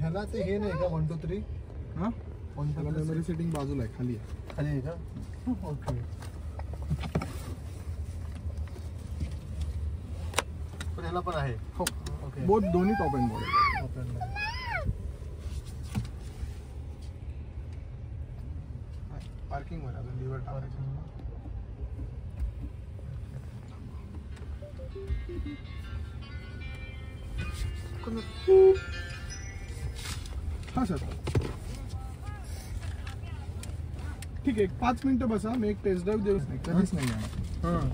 ह्याला ते हे नाही का 1 2 3 हां त्याला मेमरी सेटिंग बाजूला आहे, खाली आहे. खाली आहे का? ओके. पण ह्याला पण आहे. हो ओके. बोथ दोन्ही टॉप एंड मॉडेल. पार्किंग वर अजून लिव्हर टाकायचं. हां सर ठीक आहे, 5 मिनिटं बसा, मी एक टेस्ट ड्राईव्ह देऊच नाही, कधीच नाही येणार. हां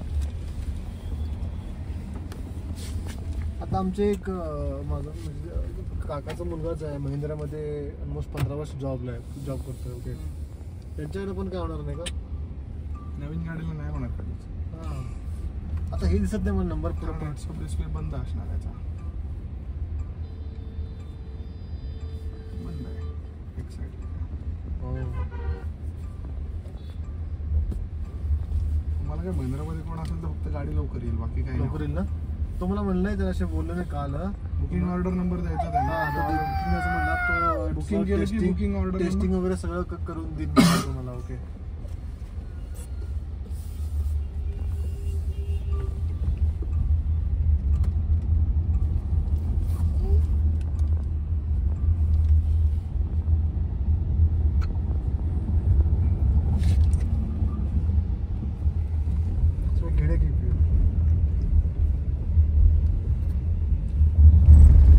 आता आमचे एक माझा म्हणजे काकाचा मुलगाच आहे, महिंद्रामध्ये ऑलमोस्ट 15 वर्ष जॉब करतोय. ओके. त्यांच्याकडे पण काय होणार नाही का? नवीन गाडीला नाही होणार कधीच. हां आता हे दिसत नाही मला नंबर व्हॉट्सअप डिस्प्ले बंद असणार याचा, बंद आहे एक साईड. मला काय महिंद्रामध्ये कोण असेल तर फक्त गाडी लवकर येईल, बाकी काय लवकर येईल ना? तो मला म्हणलाय त्याला, असे बोललो नाही काल. बुकिंग ऑर्डर नंबर द्यायचा त्यांना. बुकिंग बुकिंग केलं की बुकिंग ऑर्डर टेस्टिंग वगैरे सगळं करून देईल तुम्हाला. ओके.